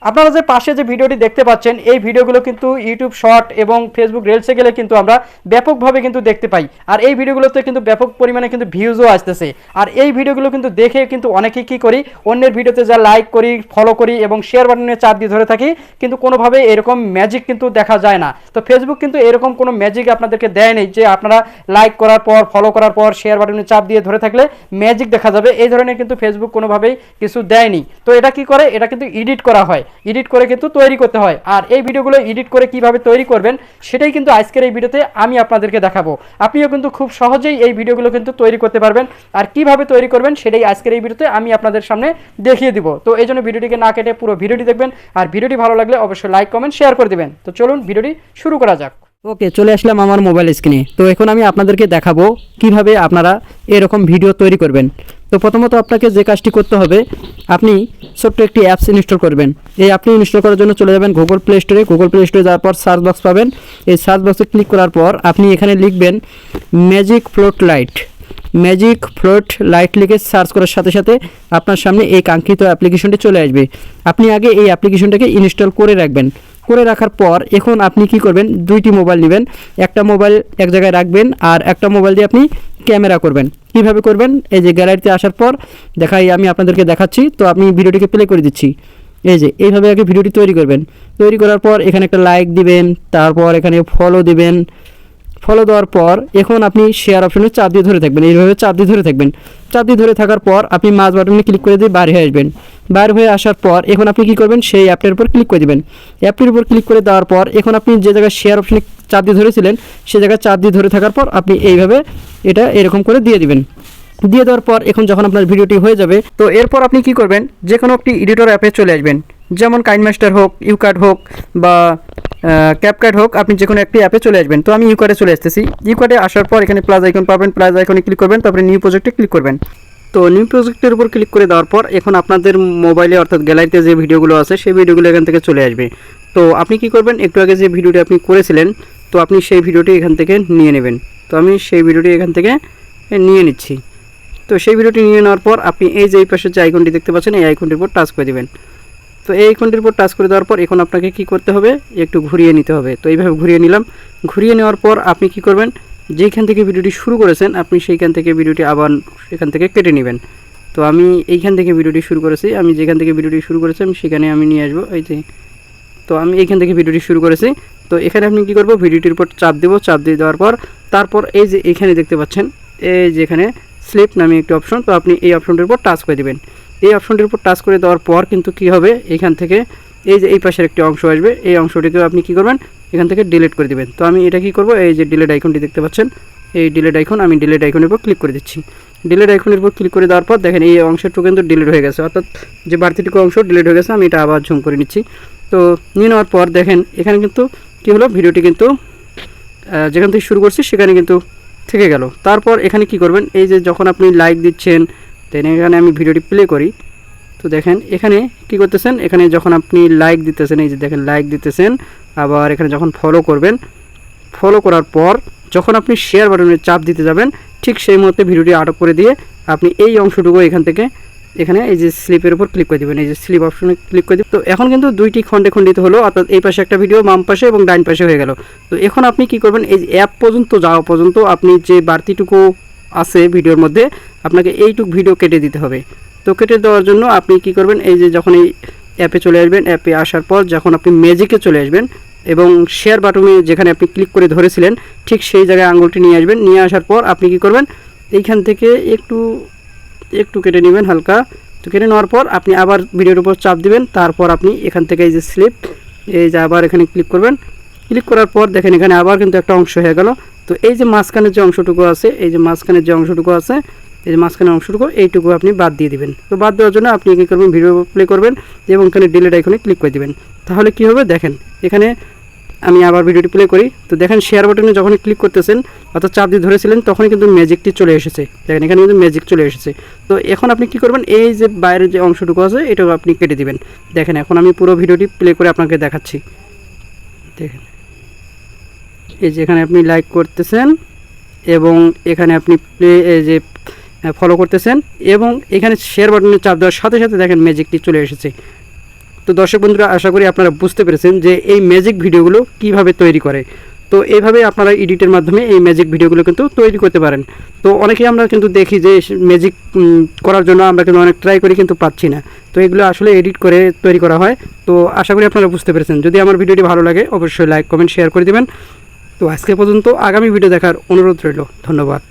আপনারা যে পাশে যে ভিডিওটি দেখতে পাচ্ছেন এই ভিডিওগুলো কিন্তু ইউটিউব শর্ট এবং ফেসবুক রিলসে গেলে কিন্তু আমরা ব্যাপকভাবে কিন্তু দেখতে পাই। আর এই ভিডিওগুলোতে কিন্তু ব্যাপক পরিমাণে কিন্তু ভিউজও আসতেছে। আর এই ভিডিওগুলো কিন্তু দেখে কিন্তু অনেকেই কী করি, অন্যের ভিডিওতে যা লাইক করি, ফলো করি এবং শেয়ার বাটনে চাপ দিয়ে ধরে থাকি, কিন্তু কোনোভাবে এরকম ম্যাজিক কিন্তু দেখা যায় না। তো ফেসবুক কিন্তু এরকম কোনো ম্যাজিক আপনাদেরকে দেয় নেই যে আপনারা লাইক করার পর, ফলো করার পর শেয়ার বাটনে চাপ দিয়ে ধরে থাকলে ম্যাজিক দেখা যাবে, এই ধরনের কিন্তু ফেসবুক কোনোভাবেই কিছু দেয়নি। তো এটা কি করে, এটা কিন্তু এডিট করা হয়, এডিট করে কিন্তু তৈরি করতে হয়। আর এই ভিডিওগুলো এডিট করে কিভাবে তৈরি করবেন সেটাই কিন্তু আজকের এই ভিডিওতে আমি আপনাদেরকে দেখাবো। আপনিও কিন্তু খুব সহজেই এই ভিডিওগুলো কিন্তু তৈরি করতে পারবেন। আর কিভাবে তৈরি করবেন সেটাই আজকের এই ভিডিওতে আমি আপনাদের সামনে দেখিয়ে দিব। তো এই জন্য ভিডিওটিকে না কেটে পুরো ভিডিওটি দেখবেন। আর ভিডিওটি ভালো লাগলে অবশ্যই লাইক, কমেন্ট, শেয়ার করে দেবেন। তো চলুন ভিডিওটি শুরু করা যাক। ওকে, চলে আসলাম আমার মোবাইল স্ক্রিনে। তো এখন আমি আপনাদেরকে দেখাবো কিভাবে আপনারা এরকম ভিডিও তৈরি করবেন। তো প্রথমত আপনাকে যে কাজটি করতে হবে, আপনি ছোট্ট একটি অ্যাপস ইনস্টল করবেন। এই অ্যাপটি ইনস্টল করার জন্য চলে যাবেন গুগল প্লে স্টোরে। গুগল প্লে স্টোরে যাওয়ার পর সার্চ বক্স পাবেন। এই সার্চ বক্সে ক্লিক করার পর আপনি এখানে লিখবেন magic float light. Magic float light লিখে সার্চ করার সাথে সাথে আপনার সামনে এই কাঙ্ক্ষিত অ্যাপ্লিকেশনটি চলে আসবে। আপনি আগে এই অ্যাপ্লিকেশনটাকে ইনস্টল করে রাখবেন। করে রাখার পর এখন আপনি কি করবেন, দুইটি মোবাইল নেবেন, একটা মোবাইল এক জায়গায় রাখবেন আর একটা মোবাইল দিয়ে আপনি ক্যামেরা করবেন। কিভাবে করবেন, এই যে গ্যালারিতে আসার পর আমি আপনাদেরকে দেখাচ্ছি। তো আমি ভিডিওটিকে প্লে করে দিচ্ছি। এই যে এইভাবে আগে ভিডিওটি তৈরি করবেন। তৈরি করার পর এখানে একটা লাইক দিবেন, তারপর এখানে ফলো দিবেন। ফলো দেওয়ার পর এখন আপনি শেয়ার অপশনে চাপ দিয়ে ধরে থাকবেন। এইভাবে চাপ দিয়ে ধরে থাকবেন। চাপ দিয়ে ধরে থাকার পর আপনি মাঝ বাটনে ক্লিক করে দিয়ে বাইরে হয়ে আসবেন। বাইরে হয়ে আসার পর এখন আপনি কী করবেন, সেই অ্যাপটির উপর ক্লিক করে দেবেন। অ্যাপটির উপর ক্লিক করে দেওয়ার পর এখন আপনি যে জায়গায় শেয়ার অপশনে চাপ দিয়ে ধরেছিলেন সে জায়গায় চাপ দিয়ে ধরে থাকার পর আপনি এইভাবে এটা এরকম করে দিয়ে দিবেন। দিয়ে দেওয়ার পর এখন যখন আপনার ভিডিওটি হয়ে যাবে, তো এরপর আপনি কি করবেন, যে কোনো একটি এডিটর অ্যাপে চলে আসবেন। যেমন কাইনমাস্টার হোক, ইউকাট হোক বা ক্যাপকাট হোক, আপনি যে কোনো একটি অ্যাপে চলে আসবেন। তো আমি ইউকাটে চলে আসতেছি। ইউকাটে আসার পর এখানে প্লাস আইকন পাবেন, প্লাস আইকনে ক্লিক করবেন, তারপরে নিউ প্রজেক্টে ক্লিক করবেন। তো নিউ প্রজেক্টের উপর ক্লিক করে দেওয়ার পর এখন আপনাদের মোবাইলে অর্থাৎ গ্যালারিতে যে ভিডিওগুলো আছে সেই ভিডিওগুলো এখান থেকে চলে আসবে। তো আপনি কি করবেন, একটু আগে যে ভিডিওটি আপনি করেছিলেন তো আপনি সেই ভিডিওটি এখান থেকে নিয়ে নেবেন। তো আমি সেই ভিডিওটি এখান থেকে নিয়ে নিচ্ছি। তো সেই ভিডিওটি নিয়ে নেওয়ার পর আপনি এই যে এই পাশে যে আইকনটি দেখতে পাচ্ছেন এই আইকনটির উপর টাচ করে দেবেন। তো এই আইকনটির উপর টাচ করে দেওয়ার পর এখন আপনাকে কি করতে হবে, একটু ঘুরিয়ে নিতে হবে। তো এইভাবে ঘুরিয়ে নিলাম। ঘুরিয়ে নেওয়ার পর আপনি কি করবেন, যেখান থেকে ভিডিওটি শুরু করেছেন আপনি সেইখান থেকে ভিডিওটি আবার সেখান থেকে কেটে নেবেন। তো আমি এইখান থেকে ভিডিওটি শুরু করেছি, আমি যেখান থেকে ভিডিওটি শুরু করেছি আমি সেখানে আমি নিয়ে আসবো। এই যে তো আমি এইখান থেকে ভিডিওটি শুরু করেছি। তো এখানে আপনি কি করব, ভিডিওটির উপর চাপ দেবো। চাপ দিয়ে দেওয়ার পর তারপর এই যে এখানে দেখতে পাচ্ছেন এই যেখানে স্লিপ নামে একটি অপশন, তো আপনি এই অপশনটির উপর টাচ করে দেবেন। এই অপশনটির উপর টাচ করে দেওয়ার পর কিন্তু কি হবে, এখান থেকে এই যে এই পাশের একটি অংশ আসবে, এই অংশটিকে আপনি কি করবেন, এখান থেকে ডিলিট করে দেবেন। তো আমি এটা কি করব, এই যে ডিলিট আইকনটি দেখতে পাচ্ছেন এই ডিলিট আইকন, আমি ডিলিট আইকনের উপর ক্লিক করে দিচ্ছি। ডিলিট আইকনের উপর ক্লিক করে দেওয়ার পর দেখেন এই অংশটুকু কিন্তু ডিলিট হয়ে গেছে, অর্থাৎ যে বাড়তিটুকু অংশ ডিলিট হয়ে গেছে। আমি এটা আবার ঝুম করে নিচ্ছি। তো নিয়ে নেওয়ার পর দেখেন এখানে কিন্তু কী হলো, ভিডিওটি কিন্তু যেখান থেকে শুরু করছি সেখানে কিন্তু থেকে গেল। তারপর এখানে কি করবেন, এই যে যখন আপনি লাইক দিচ্ছেন দেন এখানে আমি ভিডিওটি প্লে করি। তো দেখেন এখানে কি করতেছেন, এখানে যখন আপনি লাইক দিতেছেন, এই যে দেখেন লাইক দিতেছেন, আবার এখানে যখন ফলো করবেন, ফলো করার পর যখন আপনি শেয়ার বাটনে চাপ দিতে যাবেন ঠিক সেই মুহূর্তে ভিডিওটি আটক করে দিয়ে আপনি এই অংশটুকু এখান থেকে এখানে এই যে স্লিপের উপর ক্লিক করে দেবেন। এই যে স্লিপ অপশনে ক্লিক করে দেবেন। তো এখন কিন্তু দুইটি খণ্ডে খণ্ডিত হলো, অর্থাৎ এই পাশে একটা ভিডিও বাম পাশে এবং ডান পাশে হয়ে গেল। তো এখন আপনি কি করবেন, এই অ্যাপ পর্যন্ত যাওয়া পর্যন্ত আপনি যে বাড়তিটুকু আছে ভিডিওর মধ্যে আপনাকে এইটুকু ভিডিও কেটে দিতে হবে। তো কেটে দেওয়ার জন্য আপনি কি করবেন, এই যে যখন এই অ্যাপে চলে আসবেন, অ্যাপে আসার পর যখন আপনি ম্যাজিকে চলে আসবেন এবং শেয়ার বাটনে যেখানে আপনি ক্লিক করে ধরেছিলেন ঠিক সেই জায়গায় আঙুলটি নিয়ে আসবেন। নিয়ে আসার পর আপনি কি করবেন, এইখান থেকে একটু কেটে নেবেন হালকা। তো কেটে নেওয়ার পর আপনি আবার ভিডিওর উপর চাপ দিবেন। তারপর আপনি এখান থেকে এই যে স্লিপ, এই যে আবার এখানে ক্লিক করবেন। ক্লিক করার পর দেখেন এখানে আবার কিন্তু একটা অংশ হয়ে গেল। তো এই যে মাঝখানের যে অংশটুকু আছে, এই যে মাঝখানের যে অংশটুকু আছে, এই যে মাঝখানের অংশটুকু এইটুকু আপনি বাদ দিয়ে দিবেন। তো বাদ দেওয়ার জন্য আপনি কী করবেন, ভিডিও প্লে করবেন এবং এখানে ডিলিট আইকনে ক্লিক করে দিবেন। তাহলে কি হবে দেখেন এখানে আমি আবার ভিডিওটি প্লে করি। তো দেখেন শেয়ার বাটনে যখন ক্লিক করতেছেন অর্থাৎ চাপ দিয়ে ধরেছিলেন তখনই কিন্তু ম্যাজিকটি চলে এসেছে। দেখেন এখানে কিন্তু ম্যাজিক চলে এসেছে। তো এখন আপনি কি করবেন, এই যে বাইরের যে অংশটুকু আছে এটাও আপনি কেটে দিবেন। দেখেন এখন আমি পুরো ভিডিওটি প্লে করে আপনাকে দেখাচ্ছি। দেখেন এই যে এখানে আপনি লাইক করতেছেন এবং এখানে আপনি প্লে এই যে ফলো করতেছেন এবং এখানে শেয়ার বাটনে চাপ দেওয়ার সাথে সাথে দেখেন ম্যাজিকটি চলে এসেছে। তো তো দর্শক বন্ধুরা, আশা করি আপনারা বুঝতে পেরেছেন যে এই ম্যাজিক ভিডিওগুলো কিভাবে তৈরি করে। তো এইভাবে আপনারা এডিটের মাধ্যমে এই ম্যাজিক ভিডিওগুলো কিন্তু তৈরি করতে পারেন। তো অনেকেই আমরা কিন্তু দেখি যে ম্যাজিক করার জন্য আমরা কিন্তু অনেক ট্রাই করি কিন্তু পাচ্ছি না। তো এগুলো আসলে এডিট করে তৈরি করা হয়। তো আশা করি আপনারা বুঝতে পেরেছেন। যদি আমার ভিডিওটি ভালো লাগে অবশ্যই লাইক কমেন্ট শেয়ার করে দেবেন। তো আজকে পর্যন্ত, আগামী ভিডিও দেখার অনুরোধ রইল। ধন্যবাদ।